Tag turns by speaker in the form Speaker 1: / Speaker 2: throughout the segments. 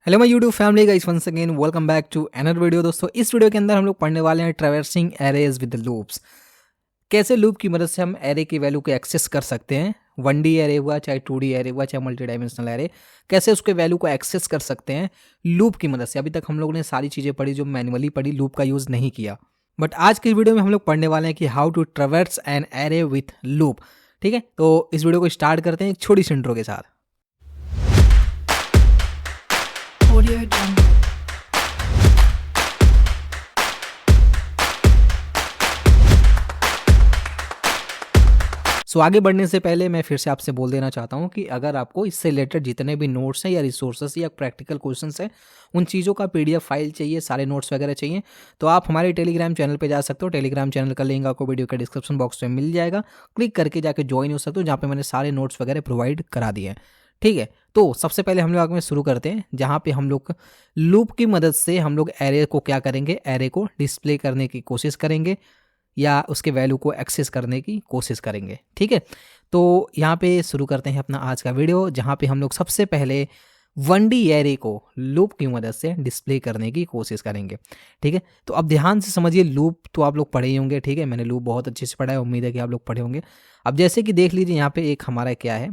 Speaker 1: Hello my YouTube family guys, once again welcome back to another video. दोस्तों, इस video के अंदर हम लोग पढ़ने वाले हैं ट्रैवर्सिंग एरेज विद लूप्स। कैसे लूप की मदद से हम एरे की वैल्यू को एक्सेस कर सकते हैं। 1D एरे हुआ, चाहे 2D एरे हुआ, चाहे मल्टी डायमेंशनल एरे, कैसे उसके वैल्यू को एक्सेस कर सकते हैं लूप की मदद से। अभी तक हम लोग ने सारी चीज़ें पढ़ी जो मैनुअली पढ़ी, लूप का यूज़ नहीं किया। बट आज की वीडियो में हम लोग पढ़ने वाले हैं कि how to traverse an array with loop. ठीक है, तो इस वीडियो को स्टार्ट करते हैं एक छोटी सी इंट्रो के साथ।
Speaker 2: Audio Jungle.
Speaker 1: सो आगे बढ़ने से पहले मैं फिर से आपसे बोल देना चाहता हूँ कि अगर आपको इससे रिलेटेड जितने भी नोट्स हैं या रिसोर्सेस या प्रैक्टिकल क्वेश्चंस हैं, उन चीज़ों का PDF फाइल चाहिए, सारे नोट्स वगैरह चाहिए, तो आप हमारे टेलीग्राम चैनल पे जा सकते हो। टेलीग्राम चैनल का लिंक आपको वीडियो के डिस्क्रिप्शन बॉक्स में मिल जाएगा। क्लिक करके जाके ज्वाइन हो सकते हो, जहाँ पे मैंने सारे नोट्स वगैरह प्रोवाइड करा दिए हैं। ठीक है, तो सबसे पहले हम लोग आगे में शुरू करते हैं, जहाँ पे हम लोग लूप की मदद से हम लोग एरे को क्या करेंगे, एरे को डिस्प्ले करने की कोशिश करेंगे या उसके वैल्यू को एक्सेस करने की कोशिश करेंगे। ठीक है, तो यहाँ पे शुरू करते हैं अपना आज का वीडियो, जहाँ पे हम लोग सबसे पहले 1D एरे को लूप की मदद से डिस्प्ले करने की कोशिश करेंगे। ठीक है, तो अब ध्यान से समझिए, लूप तो आप लोग पढ़े ही होंगे। ठीक है, मैंने लूप बहुत अच्छे से पढ़ा है, उम्मीद है कि आप लोग पढ़े होंगे। अब जैसे कि देख लीजिए, यहाँ पे एक हमारा क्या है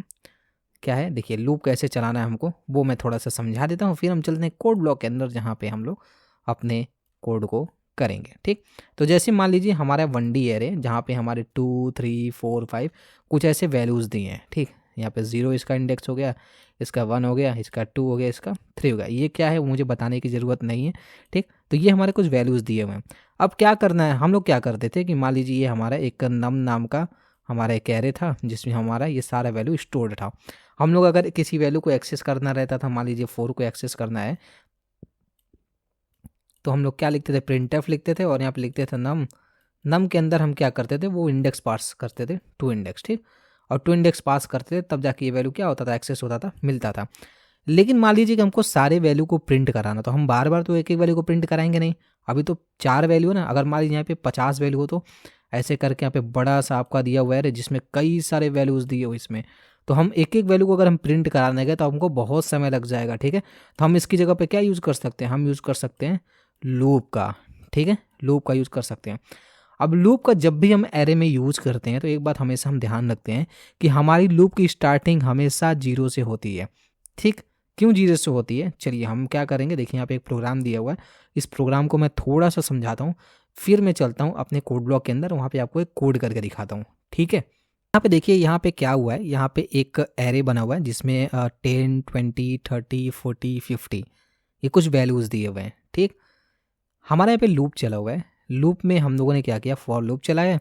Speaker 1: देखिए, लूप कैसे चलाना है हमको, वो मैं थोड़ा सा समझा देता हूँ, फिर हम चलते हैं कोड ब्लॉक के अंदर, जहाँ पे हम लोग अपने कोड को करेंगे। ठीक, तो जैसे मान लीजिए हमारा 1D एरे, जहाँ पे हमारे 2, 3, 4, 5 कुछ ऐसे वैल्यूज़ दिए हैं। ठीक, यहाँ पे 0 इसका इंडेक्स हो गया, इसका 1 हो गया, इसका 2 हो गया, इसका 3 हो गया। ये क्या है मुझे बताने की ज़रूरत नहीं है। ठीक, तो ये हमारे कुछ वैल्यूज़ दिए हुए हैं। अब क्या करना है, हम लोग क्या करते थे कि मान लीजिए ये हमारा एक नम नाम का हमारा एक एरे था, जिसमें हमारा ये सारा वैल्यू स्टोर्ड था। हम लोग अगर किसी वैल्यू को एक्सेस करना रहता था, मान लीजिए 4 को एक्सेस करना है, तो हम लोग क्या लिखते थे, प्रिंटफ लिखते थे, और यहाँ पे लिखते थे नम। नम के अंदर हम क्या करते थे, वो इंडेक्स पास करते थे, 2 इंडेक्स। ठीक, और 2 इंडेक्स पास करते थे, तब जाके ये वैल्यू क्या होता था, एक्सेस होता था, मिलता था। लेकिन मान लीजिए कि हमको सारे वैल्यू को प्रिंट कराना, तो हम बार बार तो एक एक वैल्यू को प्रिंट कराएंगे नहीं। अभी तो 4 वैल्यू है ना, अगर मान लीजिए यहाँ पे 50 वैल्यू हो, तो ऐसे करके यहाँ पे बड़ा सा आपका दिया हुआ है जिसमें कई सारे वैल्यूज़ दिए हुए इसमें, तो हम एक एक वैल्यू को अगर हम प्रिंट कराने गए तो हमको बहुत समय लग जाएगा। ठीक है, तो हम इसकी जगह पे क्या यूज़ कर सकते हैं, हम यूज़ कर सकते हैं लूप का। ठीक है, लूप का यूज़ कर सकते हैं। अब लूप का जब भी हम एरे में यूज़ करते हैं, तो एक बात हमेशा हम ध्यान रखते हैं कि हमारी लूप की स्टार्टिंग हमेशा 0 से होती है। ठीक, क्यों 0 से होती है, चलिए हम क्या करेंगे, देखिए यहाँ पे एक प्रोग्राम दिया हुआ है, इस प्रोग्राम को मैं थोड़ा सा समझाता हूँ, फिर मैं चलता हूँ अपने कोड ब्लॉक के अंदर, वहाँ पे आपको एक कोड करके दिखाता हूँ। ठीक है, यहाँ पे देखिए, यहाँ पे क्या हुआ है, यहाँ पे एक एरे बना हुआ है जिसमें 10, 20, 30, 40, 50 ये कुछ वैल्यूज़ दिए हुए हैं। ठीक, हमारे यहाँ पे लूप चला हुआ है। लूप में हम लोगों ने क्या किया, फॉर लूप चलाया,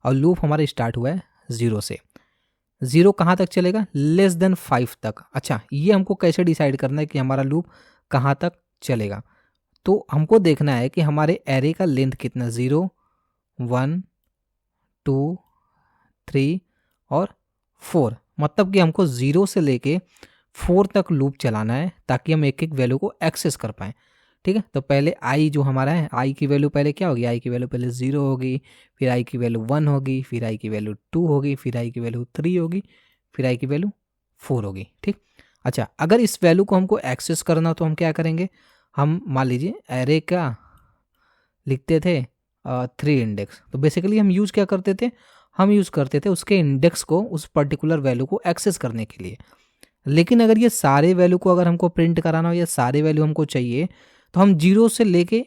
Speaker 1: और लूप हमारा स्टार्ट हुआ है 0 से। 0 कहाँ तक चलेगा, लेस देन 5 तक। अच्छा, ये हमको कैसे डिसाइड करना है कि हमारा लूप कहाँ तक चलेगा, तो हमको देखना है कि हमारे एरे का लेंथ कितना, 0, 1, 2, 3 और 4, मतलब कि हमको 0 से लेके 4 तक लूप चलाना है, ताकि हम एक एक वैल्यू को एक्सेस कर पाएँ। ठीक है, तो पहले आई जो हमारा है, आई की वैल्यू पहले क्या होगी, आई की वैल्यू पहले 0 होगी, फिर आई की वैल्यू 1 होगी, फिर आई की वैल्यू 2 होगी, फिर आई की वैल्यू 3 होगी, फिर आई की वैल्यू 4 होगी। ठीक, अच्छा, अगर इस वैल्यू को हमको एक्सेस करना तो हम क्या करेंगे, हम मान लीजिए एरे का लिखते थे 3 इंडेक्स, तो बेसिकली हम यूज़ क्या करते थे, हम यूज़ करते थे उसके इंडेक्स को उस पर्टिकुलर वैल्यू को एक्सेस करने के लिए। लेकिन अगर ये सारे वैल्यू को अगर हमको प्रिंट कराना हो या सारे वैल्यू हमको चाहिए, तो हम 0 से लेके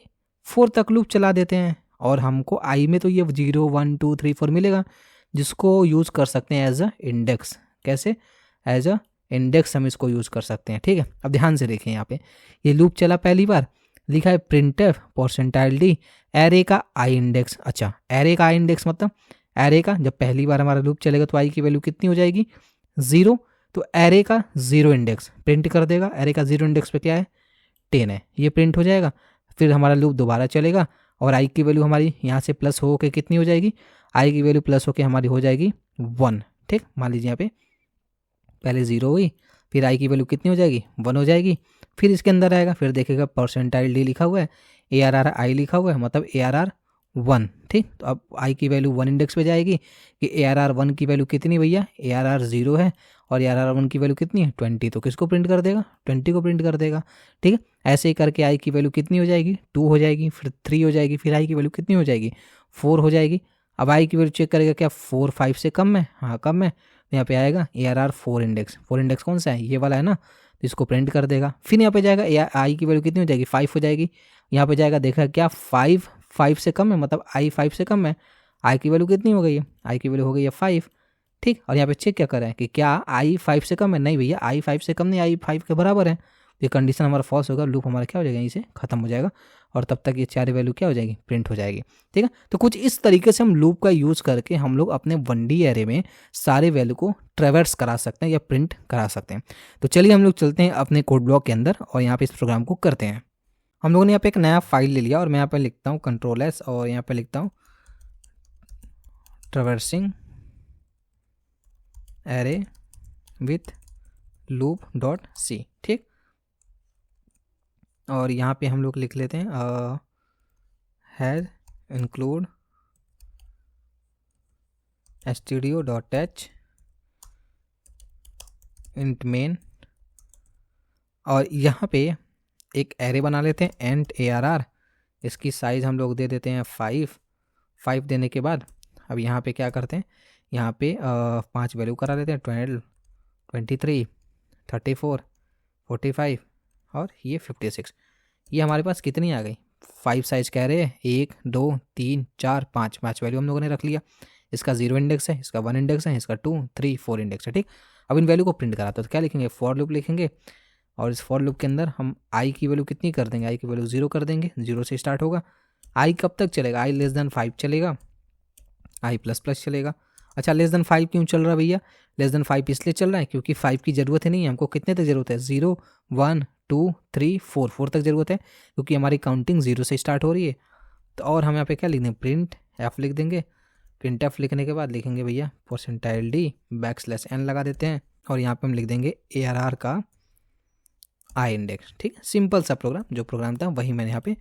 Speaker 1: 4 तक लूप चला देते हैं, और हमको आई में तो ये 0, 1, 2, 3, 4 मिलेगा, जिसको यूज़ कर सकते हैं एज अ इंडेक्स। कैसे, एज अ इंडेक्स हम इसको यूज़ कर सकते हैं। ठीक है, अब ध्यान से देखें, यहाँ पे ये लूप चला, पहली बार लिखा है प्रिंटफ %d एरे का आई इंडेक्स। अच्छा, एरे का आई इंडेक्स मतलब एरे का जब पहली बार हमारा लूप चलेगा तो आई की वैल्यू कितनी हो जाएगी, 0, तो एरे का 0 इंडेक्स प्रिंट कर देगा। एरे का 0 इंडेक्स पे क्या है, 10 है, ये प्रिंट हो जाएगा। फिर हमारा लूप दोबारा चलेगा, और आई की वैल्यू हमारी यहाँ से प्लस हो के कितनी हो जाएगी, आई की वैल्यू प्लस होके हमारी हो जाएगी 1। ठीक, मान लीजिए यहाँ पे पहले 0 हुई, फिर आई की वैल्यू कितनी हो जाएगी, 1 हो जाएगी। फिर इसके अंदर आएगा, फिर देखेगा %d लिखा हुआ है, ARR आई लिखा हुआ है, मतलब ARR 1, ठीक। तो अब आई की वैल्यू 1 इंडेक्स पे जाएगी कि ARR1 की वैल्यू कितनी भैया, ARR 0 है और ARR1 की वैल्यू कितनी है 20, तो किसको प्रिंट कर देगा, 20 को प्रिंट कर देगा, ठीक है। ऐसे ही करके आई की वैल्यू कितनी हो जाएगी, 2 हो जाएगी, फिर 3 हो जाएगी, फिर आई की वैल्यू कितनी हो जाएगी, 4 हो जाएगी। अब आई की वैल्यू चेक करेगा क्या 4 5 से कम है, हाँ कम है, तो यहाँ पे आएगा ARR 4 इंडेक्स। 4 इंडेक्स कौन सा है, ये वाला है ना, तो इसको प्रिंट कर देगा। फिर यहाँ पे जाएगा आई की वैल्यू कितनी हो जाएगी 5 हो जाएगी। यहाँ पे जाएगा देखा क्या 5 से कम है, मतलब आई 5 से कम है, आई की वैल्यू कितनी हो गई है, आई की वैल्यू हो गई है 5, ठीक। और यहाँ पे चेक क्या कर रहे हैं कि क्या आई 5 से कम है, नहीं भैया आई 5 से कम नहीं, आई 5 के बराबर है। ये कंडीशन हमारा फॉल्स होगा, लूप हमारा क्या हो जाएगा, यहीं से खत्म हो जाएगा और तब तक ये चार वैल्यू क्या हो जाएगी, प्रिंट हो जाएगी, ठीक है। तो कुछ इस तरीके से हम लूप का यूज़ करके हम लोग अपने 1D एरे में सारे वैल्यू को ट्रेवर्स करा सकते हैं या प्रिंट करा सकते हैं। तो चलिए हम लोग चलते हैं अपने कोड ब्लॉक के अंदर और यहाँ पे इस प्रोग्राम को करते हैं। हम लोगों ने यहाँ पे एक नया फाइल ले लिया और मैं यहाँ पे लिखता हूँ Ctrl+S और यहाँ पे लिखता हूँ ट्रेवर्सिंग एरे विथ loop.c, ठीक। और यहाँ पे हम लोग लिख लेते हैं has include stdio.h int main, और यहाँ पे एक एरे बना लेते हैं एंट ARR। इसकी साइज़ हम लोग दे देते हैं 5 देने के बाद अब यहाँ पे क्या करते हैं, यहाँ पे 5 वैल्यू करा लेते हैं 12 23 34 45 और ये 56। ये हमारे पास कितनी आ गई, 5 साइज कह रहे हैं, 1 2 3 4 5 वैल्यू हम लोगों ने रख लिया। इसका 0 इंडेक्स है, इसका 1 इंडेक्स है, इसका 2 3 4 इंडेक्स है, ठीक। अब इन वैल्यू को प्रिंट कराते तो क्या लिखेंगे, फॉर लूप लिखेंगे और इस फॉर लूप के अंदर हम आई की वैल्यू कितनी कर देंगे, आई की वैल्यू 0 कर देंगे, 0 से स्टार्ट होगा। आई कब तक चलेगा, आई लेस देन 5 चलेगा, आई प्लस प्लस चलेगा। अच्छा लेस देन 5 क्यों चल रहा है भैया, लेस देन 5 इसलिए चल रहा है क्योंकि 5 की ज़रूरत ही नहीं है, हमको कितने तक ज़रूरत है, 0 1 2 3 4 तक ज़रूरत है क्योंकि हमारी काउंटिंग 0 से स्टार्ट हो रही है। तो और हम यहाँ पे क्या लिख देंगे, प्रिंट एफ लिख देंगे। प्रिंट एफ लिखने के बाद लिखेंगे भैया %d\n लगा देते हैं और यहाँ पे हम लिख देंगे ARR का आई इंडेक्स, ठीक। सिंपल सा प्रोग्राम, जो प्रोग्राम था वही मैंने यहाँ पे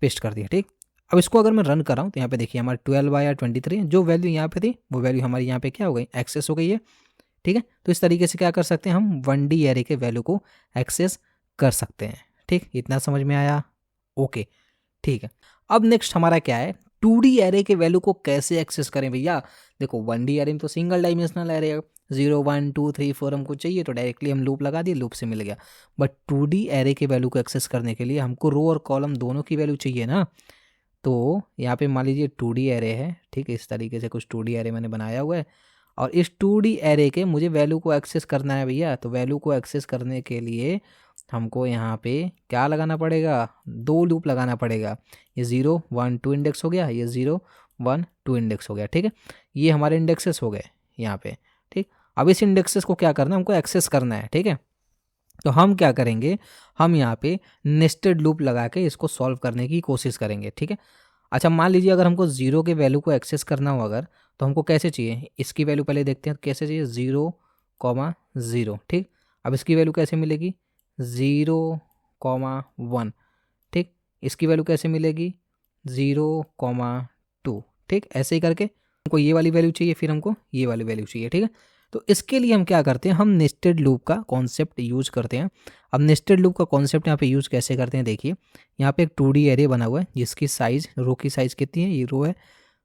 Speaker 1: पेस्ट कर दिया, ठीक। अब इसको अगर मैं रन कर रहा हूँ तो यहाँ पे देखिए हमारा 12 या 23 जो वैल्यू यहाँ पे थी वो वैल्यू हमारी यहाँ पे क्या हो गई, एक्सेस हो गई है, ठीक है। तो इस तरीके से क्या कर सकते हैं, हम 1D एरे के वैल्यू को एक्सेस कर सकते हैं, ठीक। इतना समझ में आया, ओके, ठीक है। अब नेक्स्ट हमारा क्या है, 2D एरे के वैल्यू को कैसे एक्सेस करें भैया। देखो 1D एरे में तो सिंगल डायमेंशनल एरे है, 0 1 2 3 4 हमको चाहिए तो डायरेक्टली हम लूप लगा दिए, लूप से मिल गया। बट 2D एरे के वैल्यू को एक्सेस करने के लिए हमको रो और कॉलम दोनों की वैल्यू चाहिए ना। तो यहाँ पे मान लीजिए 2D एरे है, ठीक है, इस तरीके से कुछ 2D एरे मैंने बनाया हुआ है और इस 2D एरे के मुझे वैल्यू को एक्सेस करना है भैया। तो वैल्यू को एक्सेस करने के लिए हमको यहाँ पे क्या लगाना पड़ेगा, 2 लूप लगाना पड़ेगा। ये 0 1 2 इंडेक्स हो गया, ये 0 1 2 इंडेक्स हो गया, ठीक है। ये हमारे इंडेक्सेस हो गए यहाँ पे, ठीक। अब इस इंडेक्सेस को क्या करना है, हमको एक्सेस करना है, ठीक है। तो हम क्या करेंगे, हम यहाँ पे नेस्टेड लूप लगा के इसको सॉल्व करने की कोशिश करेंगे, ठीक है। अच्छा मान लीजिए अगर हमको 0 के वैल्यू को एक्सेस करना हो अगर, तो हमको कैसे चाहिए, इसकी वैल्यू पहले देखते हैं कैसे चाहिए, 0,0, ठीक। अब इसकी वैल्यू कैसे मिलेगी, 0,1, ठीक। इसकी वैल्यू कैसे मिलेगी, 0,2, ठीक। ऐसे ही करके हमको ये वाली वैल्यू चाहिए, फिर हमको ये वाली वैल्यू चाहिए, ठीक है। तो इसके लिए हम क्या करते हैं, हम नेस्टेड लूप का कॉन्सेप्ट यूज करते हैं। अब नेस्टेड लूप का कॉन्सेप्ट यहाँ पे यूज कैसे करते हैं, देखिए यहाँ पे एक 2D एरे बना हुआ है जिसकी साइज, रो की साइज कितनी है, ये रो है,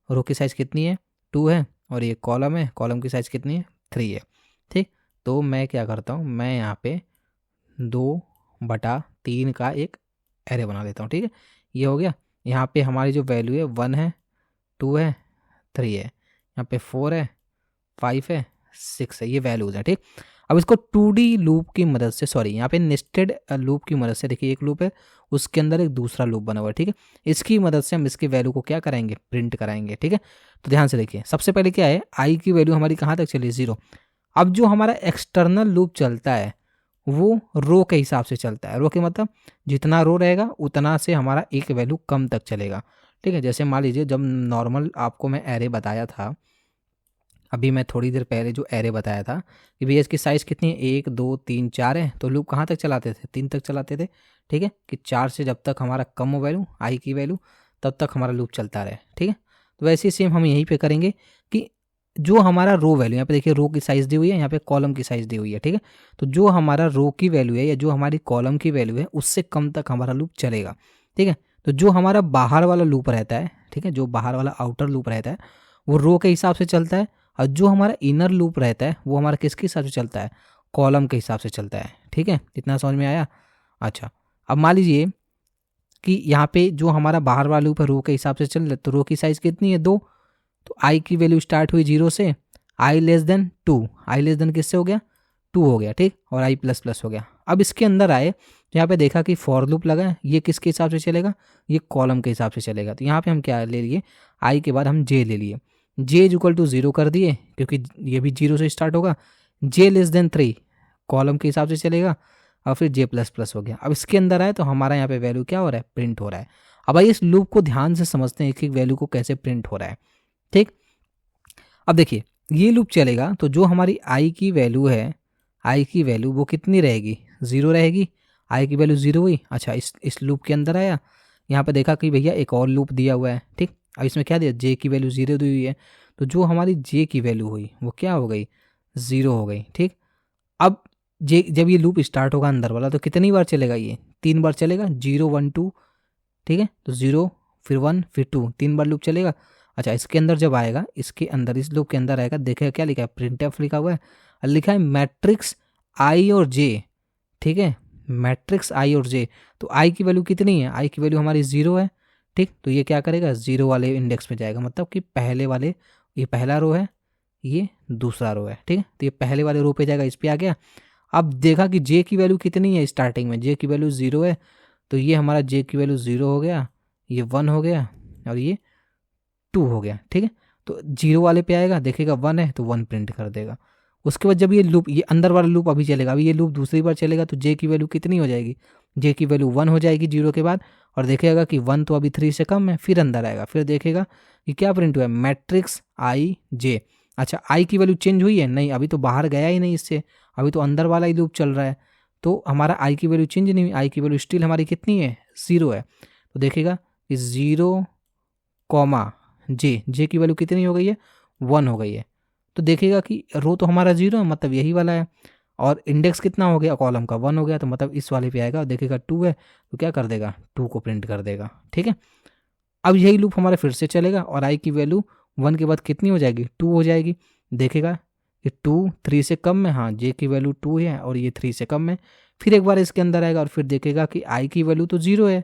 Speaker 1: रो की साइज कितनी है 2 है, और ये कॉलम है, कॉलम की साइज कितनी है 3 है, ठीक। तो मैं क्या करता हूँ, मैं यहाँ पे 2/3 का एक एरे बना लेता हूँ, ठीक है। ये हो गया, यहाँ पे हमारी जो वैल्यू है 1 है 2 है 3 है, यहाँ पे 4 है 5 है 6 है, ये वैल्यूज है, ठीक। अब इसको 2D लूप की मदद से, सॉरी यहाँ पे नेस्टेड लूप की मदद से, देखिए एक लूप है उसके अंदर एक दूसरा लूप बना हुआ है, ठीक है। इसकी मदद से हम इसकी वैल्यू को क्या कराएंगे, प्रिंट कराएंगे, ठीक है। तो ध्यान से देखिए, सबसे पहले क्या है, आई की वैल्यू हमारी कहाँ तक चली, 0। अब जो हमारा एक्सटर्नल लूप चलता है वो रो के हिसाब से चलता है। रो के मतलब जितना रो रहेगा उतना से हमारा एक वैल्यू कम तक चलेगा, ठीक है। जैसे मान लीजिए जब नॉर्मल आपको मैं एरे बताया था, अभी मैं थोड़ी देर पहले जो एरे बताया था कि भैया इसकी साइज़ कितनी है, 1 2 3 4 है, तो लूप कहाँ तक चलाते थे, 3 तक चलाते थे, ठीक है। कि 4 से जब तक हमारा कम हो वैल्यू आई की वैल्यू, तब तक हमारा लूप चलता रहे, ठीक है। तो वैसे ही सेम हम यहीं पे करेंगे कि जो हमारा रो वैल्यू, यहाँ पे देखिए रो की साइज़ दी हुई है, यहाँ पे कॉलम की साइज़ दी हुई है, ठीक है। तो जो हमारा रो की वैल्यू है या जो हमारी कॉलम की वैल्यू है उससे कम तक हमारा लूप चलेगा, ठीक है। तो जो हमारा बाहर वाला लूप रहता है, ठीक है, जो बाहर वाला आउटर लूप रहता है वो रो के हिसाब से चलता है, और जो हमारा इनर लूप रहता है वो हमारा किसके हिसाब से चलता है, कॉलम के हिसाब से चलता है, ठीक है। इतना समझ में आया। अच्छा, अब मान लीजिए कि यहाँ पे जो हमारा बाहर वाला लूप है रो के हिसाब से चल रहा है, तो रो की साइज़ कितनी है 2, तो आई की वैल्यू स्टार्ट हुई 0 से, आई लेस देन 2, आई लेस देन किससे हो गया 2 हो गया, ठीक, और आई प्लस प्लस हो गया। अब इसके अंदर आए तो यहाँ पे देखा कि फॉर लूप लगा है, ये किसके हिसाब से चलेगा, ये कॉलम के हिसाब से चलेगा। तो यहाँ पे हम क्या ले लिए, आई के बाद हम जे ले लिए, जे इज इक्वल टू 0 कर दिए क्योंकि ये भी 0 से स्टार्ट होगा, जे लेस देन 3 कॉलम के हिसाब से चलेगा, और फिर जे प्लस प्लस हो गया। अब इसके अंदर आए तो हमारा यहाँ पे वैल्यू क्या हो रहा है, प्रिंट हो रहा है। अब आइए इस लूप को ध्यान से समझते हैं एक एक वैल्यू को कैसे प्रिंट हो रहा है, ठीक। अब देखिए ये लूप चलेगा तो जो हमारी आई की वैल्यू है, आई की वैल्यू वो कितनी रहेगी, 0 रहेगी, आई की वैल्यू 0 हुई। अच्छा, इस लूप के अंदर आया, यहाँ पे देखा कि भैया एक और लूप दिया हुआ है, ठीक। अब इसमें क्या दिया, जे की वैल्यू 0 दी हुई है, तो जो हमारी जे की वैल्यू हुई वो क्या हो गई, 0 हो गई, ठीक। अब जे जब ये लूप स्टार्ट होगा अंदर वाला तो कितनी बार चलेगा, ये 3 बार चलेगा, 0 1 2, ठीक है। तो 0 फिर 1 फिर 2, 3 बार लूप चलेगा। अच्छा, इसके अंदर जब आएगा, इसके अंदर इस लूप के अंदर आएगा, देखेगा क्या लिखा है, प्रिंटफ लिखा हुआ है, और लिखा है मैट्रिक्स आई और जे, ठीक है, मैट्रिक्स आई और जे। तो आई की वैल्यू कितनी है, आई की वैल्यू हमारी 0 है, ठीक। तो ये क्या करेगा, 0 वाले इंडेक्स में जाएगा, मतलब कि पहले वाले, ये पहला रो है, ये दूसरा रो है, ठीक है। तो ये पहले वाले रो पे जाएगा, इस पे आ गया। अब देखा कि जे की वैल्यू कितनी है, स्टार्टिंग में जे की वैल्यू 0 है, तो ये हमारा जे की वैल्यू 0 हो गया, ये 1 हो गया, और ये 2 हो गया, ठीक है। तो 0 वाले पे आएगा, देखेगा 1 है तो 1 प्रिंट कर देगा। उसके बाद जब ये लूप, ये अंदर वाला लूप अभी चलेगा, अभी ये लूप दूसरी बार चलेगा तो जे की वैल्यू कितनी हो जाएगी, जे की वैल्यू 1 हो जाएगी 0 के बाद, और देखेगा कि 1 तो अभी 3 से कम है, फिर अंदर आएगा, फिर देखेगा कि क्या प्रिंट हुआ है, मैट्रिक्स आई जे। अच्छा, आई की वैल्यू चेंज हुई है, नहीं, अभी तो बाहर गया ही नहीं इससे, अभी तो अंदर वाला ही लूप चल रहा है, तो हमारा आई की वैल्यू चेंज नहीं हुई, आई की वैल्यू स्टिल हमारी कितनी है, 0 है। तो देखेगा कि 0 कॉमा जे की वैल्यू कितनी हो गई है, 1 हो गई है। तो देखेगा कि रो तो हमारा 0 है, मतलब यही वाला है, और इंडेक्स कितना हो गया, कॉलम का 1 हो गया, तो मतलब इस वाले पे आएगा, और देखेगा 2 है, तो क्या कर देगा, 2 को प्रिंट कर देगा, ठीक है। अब यही लूप हमारा फिर से चलेगा, और आई की वैल्यू 1 के बाद कितनी हो जाएगी, 2 हो जाएगी। देखेगा कि 2 3 से कम है, हाँ, जे की वैल्यू 2 है और ये 3 से कम है। फिर एक बार इसके अंदर आएगा और फिर देखेगा कि आई की वैल्यू तो 0 है,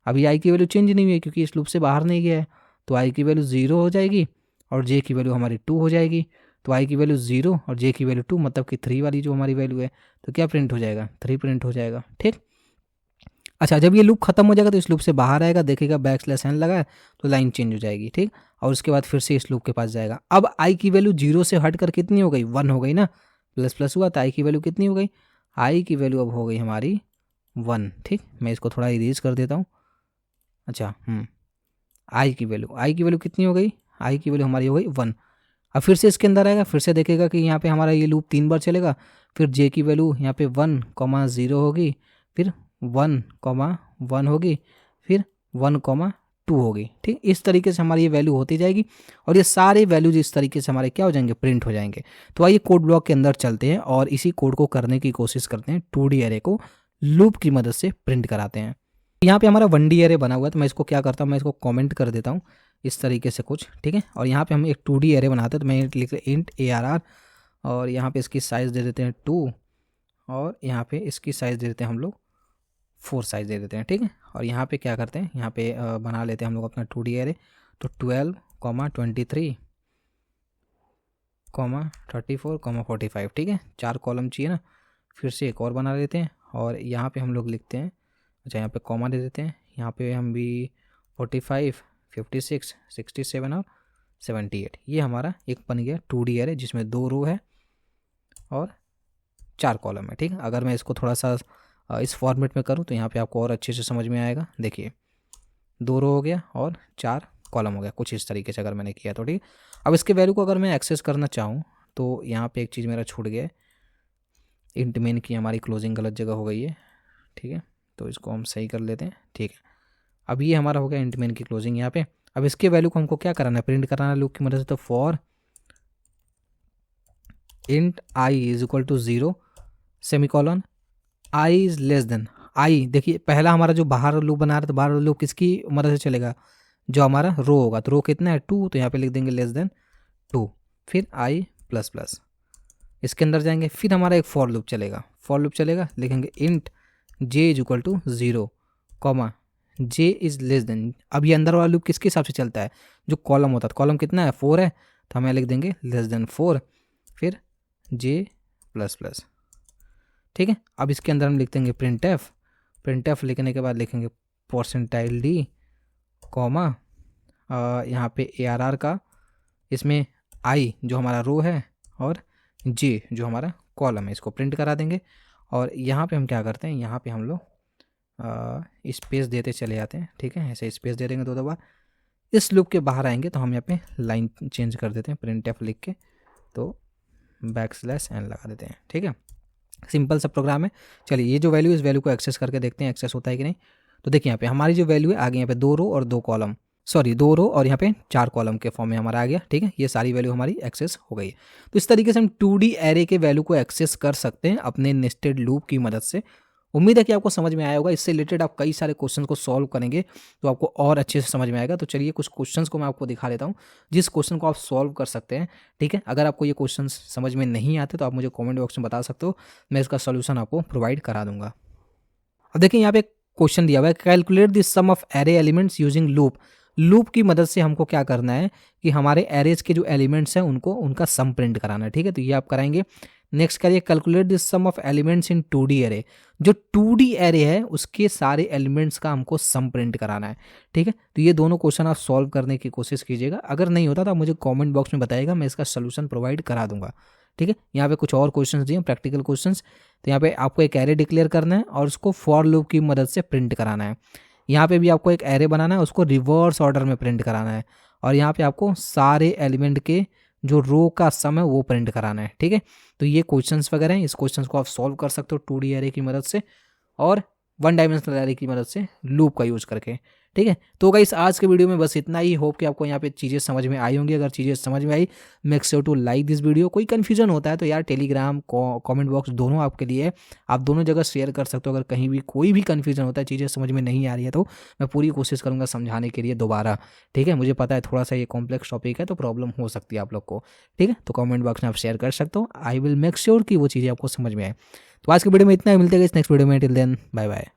Speaker 1: अभी आई की वैल्यू चेंज नहीं हुई है क्योंकि इस लूप से बाहर नहीं गया है, तो आई की वैल्यू 0 हो जाएगी और जे की वैल्यू हमारी 2 हो जाएगी। तो आई की वैल्यू 0 और जे की वैल्यू 2, मतलब कि 3 वाली जो हमारी वैल्यू है, तो क्या प्रिंट हो जाएगा, 3 प्रिंट हो जाएगा, ठीक। अच्छा, जब ये लूप खत्म हो जाएगा तो इस लूप से बाहर आएगा, देखेगा बैकस्लैश एन लगा है तो लाइन चेंज हो जाएगी, ठीक। और उसके बाद फिर से इस लूप के पास जाएगा। अब आई की वैल्यू 0 से हट कर कितनी हो गई, 1 हो गई ना, प्लस प्लस हुआ तो आई की वैल्यू कितनी हो गई, आई की वैल्यू अब हो गई हमारी 1, ठीक। मैं इसको थोड़ा इरेज कर देता हूँ। अच्छा, आई की वैल्यू कितनी हो गई, आई की वैल्यू हमारी हो गई 1। अब फिर से इसके अंदर आएगा, फिर से देखेगा कि यहाँ पे हमारा ये लूप 3 बार चलेगा, फिर जे की वैल्यू यहाँ पे 1,0 होगी, फिर 1,1 होगी, फिर 1,2 होगी, ठीक। इस तरीके से हमारी ये वैल्यू होती जाएगी, और ये सारे वैल्यूज इस तरीके से हमारे क्या हो जाएंगे, प्रिंट हो जाएंगे। तो आइए कोड ब्लॉक के अंदर चलते हैं और इसी कोड को करने की कोशिश करते हैं, 2D एरे को लूप की मदद से प्रिंट कराते हैं। यहाँ पे हमारा 1D एरे बना हुआ है, तो मैं इसको क्या करता हूँ, मैं इसको कॉमेंट कर देता हूँ इस तरीके से कुछ, ठीक है। और यहाँ पे हम एक 2D एरे बनाते हैं, तो मैं लिख इंट ARR, और यहाँ पे इसकी साइज़ दे देते हैं 2, और यहाँ पे इसकी साइज़ दे देते हैं हम लोग 4 साइज़ दे देते हैं, ठीक है। और यहाँ पे क्या करते हैं, यहाँ पे बना लेते हैं हम लोग अपना 2D एरे, तो 12, 23, 34, 45, ठीक है, 4 कॉलम चाहिए ना। फिर से एक और बना लेते हैं, और यहाँ पे हम लोग लिखते हैं, अच्छा, यहाँ पे कॉमा दे देते हैं, यहाँ पे हम भी 45, 56, 67 और 78, ये हमारा एक बन गया 2D एरे जिसमें 2 रो है और 4 कॉलम है, ठीक है। अगर मैं इसको थोड़ा सा इस फॉर्मेट में करूँ तो यहाँ पे आपको और अच्छे से समझ में आएगा। देखिए 2 रो हो गया और 4 कॉलम हो गया, कुछ इस तरीके से अगर मैंने किया तो, ठीक। अब इसके वैल्यू को अगर मैं एक्सेस करना चाहूँ तो यहाँ पे एक चीज़ मेरा छूट गया है, इंट मेन की हमारी क्लोजिंग गलत जगह हो गई है, ठीक है। तो इसको हम सही कर लेते हैं, ठीक है। अब ये हमारा हो गया इंट मेन की क्लोजिंग यहाँ पे। अब इसके वैल्यू को हमको क्या कराना है, प्रिंट कराना है लूप की मदद से। तो for int i is equal to 0 semicolon i is less than i. देखिए पहला हमारा जो बाहर लूप बना रहा है तो बाहर लूप किसकी मदद से चलेगा, जो हमारा रो होगा। तो रो कितना है 2, तो यहाँ पे लिख देंगे लेस देन 2, फिर आई प्लस प्लस। इसके अंदर जाएंगे, फिर हमारा एक फॉर लूप चलेगा। फॉर लूप चलेगा, लिखेंगे int j is equal to 0 comma j is less than. अब ये अंदर वाला लूप किसके हिसाब से चलता है, जो कॉलम होता है। कॉलम कितना है 4 है, तो हमें लिख देंगे लेस देन 4, फिर जे प्लस प्लस। ठीक है, अब इसके अंदर हम लिख देंगे प्रिंट एफ। प्रिंट एफ लिखने के बाद लिखेंगे परसेंटाइल डी कॉमा यहाँ पे ARR का, इसमें आई जो हमारा रो है और जे जो हमारा कॉलम है, इसको प्रिंट करा देंगे। और यहाँ पे हम क्या करते हैं, यहाँ पे हम लोग स्पेस देते चले जाते हैं। ठीक है, ऐसे स्पेस दे देंगे 2 बार। इस लूप के बाहर आएंगे तो हम यहाँ पे लाइन चेंज कर देते हैं, प्रिंट एफ लिख के तो \n लगा देते हैं। ठीक है, सिंपल सा प्रोग्राम है। चलिए ये जो वैल्यू, इस वैल्यू को एक्सेस करके देखते हैं एक्सेस होता है कि नहीं। तो देखिए यहाँ पे हमारी जो वैल्यू है आगे यहाँ पे 2 रो और 2 कॉलम, सॉरी 2 रो और यहाँ पे 4 कॉलम के फॉर्म में हमारा आ गया। ठीक है, ये सारी वैल्यू हमारी एक्सेस हो गई है। तो इस तरीके से हम 2D एरे के वैल्यू को एक्सेस कर सकते हैं अपने नेस्टेड लूप की मदद से। उम्मीद है कि आपको समझ में आया होगा। इससे रिलेटेड आप कई सारे क्वेश्चन को सॉल्व करेंगे तो आपको और अच्छे से समझ में आएगा। तो चलिए कुछ क्वेश्चंस को मैं आपको दिखा देता हूँ जिस क्वेश्चन को आप सॉल्व कर सकते हैं। ठीक है, अगर आपको ये क्वेश्चन समझ में नहीं आते तो आप मुझे कमेंट बॉक्स में बता सकते हो, मैं इसका सोल्यूशन आपको प्रोवाइड करा दूंगा। अब देखिए यहाँ पे क्वेश्चन दिया हुआ है, calculate the sum of array elements using loop. Loop की मदद से हमको क्या करना है कि हमारे एरेज के जो एलिमेंट्स हैं उनको उनका सम प्रिंट कराना है। ठीक है, तो ये आप कराएंगे। नेक्स्ट करिए calculate this sum of elements in 2D array. जो 2D एरे है उसके सारे एलिमेंट्स का हमको सम प्रिंट कराना है। ठीक है, तो ये दोनों क्वेश्चन आप सॉल्व करने की कोशिश कीजिएगा। अगर नहीं होता तो आप मुझे कमेंट बॉक्स में बताइएगा, मैं इसका सोल्यूशन प्रोवाइड करा दूंगा। ठीक है, यहाँ पे कुछ और क्वेश्चंस दिए प्रैक्टिकल क्वेश्चंस। तो यहाँ पे आपको एक एरे डिक्लेयर करना है और उसको फॉर लूप की मदद से प्रिंट कराना है। यहाँ पे भी आपको एक एरे बनाना है, उसको रिवर्स ऑर्डर में प्रिंट कराना है। और यहाँ पे आपको सारे एलिमेंट के जो रो का सम है वो प्रिंट कराना है। ठीक है, तो ये क्वेश्चंस वगैरह हैं। इस क्वेश्चंस को आप सॉल्व कर सकते हो 2D एरे की मदद से और 1 डायमेंशनल एरे की मदद से लूप का यूज़ करके। ठीक है, तो गाइस आज के वीडियो में बस इतना ही। होप कि आपको यहाँ पे चीज़ें समझ में आई होंगी। अगर चीज़ें समझ में आई, make sure to like this video. कोई कन्फ्यूजन होता है तो यार टेलीग्राम कमेंट बॉक्स दोनों आपके लिए है, आप दोनों जगह शेयर कर सकते हो। अगर कहीं भी कोई भी कन्फ्यूजन होता है, चीज़ें समझ में नहीं आ रही है, तो मैं पूरी कोशिश करूँगा समझाने के लिए दोबारा। ठीक है, मुझे पता है थोड़ा सा ये कॉम्प्लेक्स टॉपिक है तो प्रॉब्लम हो सकती है आप लोग को। ठीक है, तो कमेंट बॉक्स में आप शेयर कर सकते हो। आई विल मेक श्योर कि वो चीज़ें आपको समझ में आए। तो आज के वीडियो में इतना ही, मिलते हैं इस नेक्स्ट वीडियो में। Till then bye bye.